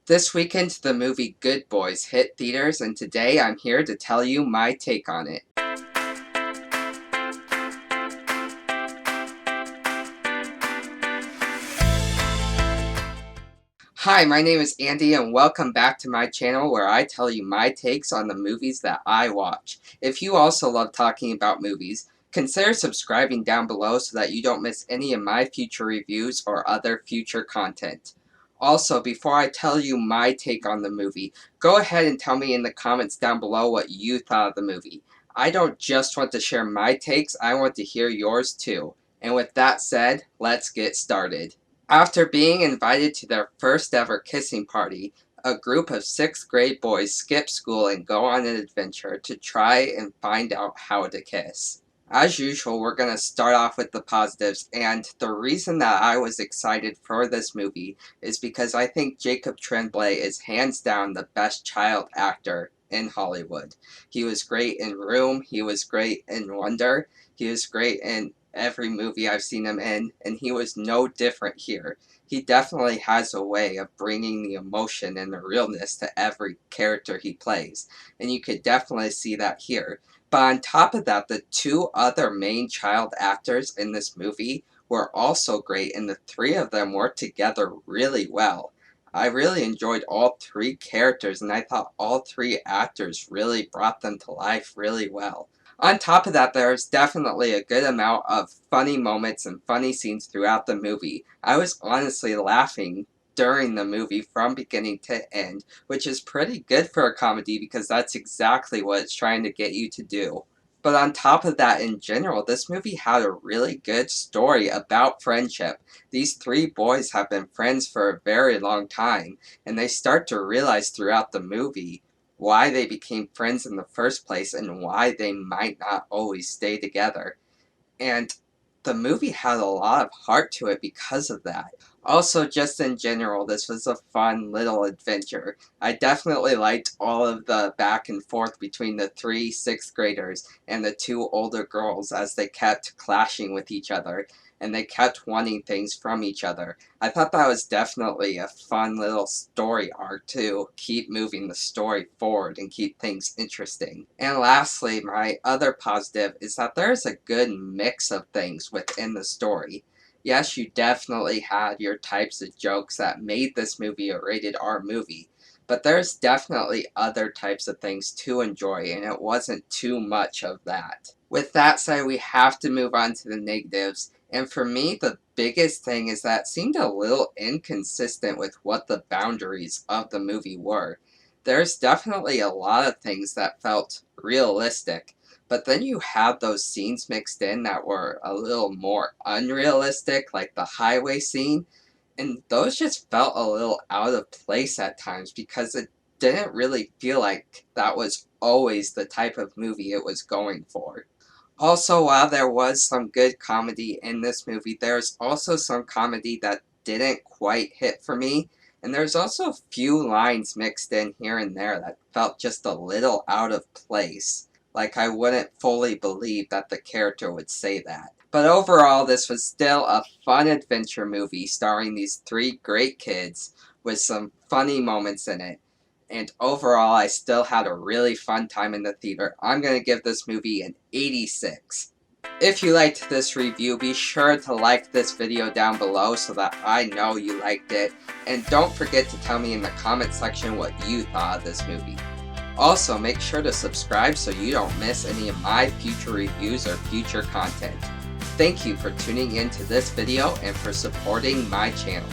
This weekend, the movie Good Boys hit theaters, and today I'm here to tell you my take on it. Hi, my name is Andy, and welcome back to my channel where I tell you my takes on the movies that I watch. If you also love talking about movies, consider subscribing down below so that you don't miss any of my future reviews or other future content. Also, before I tell you my take on the movie, go ahead and tell me in the comments down below what you thought of the movie. I don't just want to share my takes, I want to hear yours too. And with that said, let's get started. After being invited to their first ever kissing party, a group of 6th grade boys skip school and go on an adventure to try and find out how to kiss. As usual, we're going to start off with the positives, and the reason that I was excited for this movie is because I think Jacob Tremblay is hands down the best child actor in Hollywood. He was great in Room, he was great in Wonder, he was great in every movie I've seen him in, and he was no different here. He definitely has a way of bringing the emotion and the realness to every character he plays, and you could definitely see that here. But on top of that, the two other main child actors in this movie were also great, and the three of them worked together really well. I really enjoyed all three characters, and I thought all three actors really brought them to life really well. On top of that, there's definitely a good amount of funny moments and funny scenes throughout the movie. I was honestly laughing during the movie from beginning to end, which is pretty good for a comedy because that's exactly what it's trying to get you to do. But on top of that, in general, this movie had a really good story about friendship. These three boys have been friends for a very long time, and they start to realize throughout the movie why they became friends in the first place and why they might not always stay together. And the movie had a lot of heart to it because of that. Also, just in general, this was a fun little adventure. I definitely liked all of the back and forth between the three 6th graders and the two older girls as they kept clashing with each other and they kept wanting things from each other. I thought that was definitely a fun little story arc to keep moving the story forward and keep things interesting. And lastly, my other positive is that there's a good mix of things within the story. Yes, you definitely had your types of jokes that made this movie a rated R movie, but there's definitely other types of things to enjoy, and it wasn't too much of that. With that said, we have to move on to the negatives, and for me, the biggest thing is that it seemed a little inconsistent with what the boundaries of the movie were. There's definitely a lot of things that felt realistic, but then you had those scenes mixed in that were a little more unrealistic, like the highway scene, and those just felt a little out of place at times because it didn't really feel like that was always the type of movie it was going for. Also, while there was some good comedy in this movie, there's also some comedy that didn't quite hit for me, and there's also a few lines mixed in here and there that felt just a little out of place. Like I wouldn't fully believe that the character would say that. But overall, this was still a fun adventure movie starring these three great kids with some funny moments in it. And overall, I still had a really fun time in the theater. I'm going to give this movie an 86. If you liked this review, be sure to like this video down below so that I know you liked it. And don't forget to tell me in the comment section what you thought of this movie. Also, make sure to subscribe so you don't miss any of my future reviews or future content. Thank you for tuning in to this video and for supporting my channel.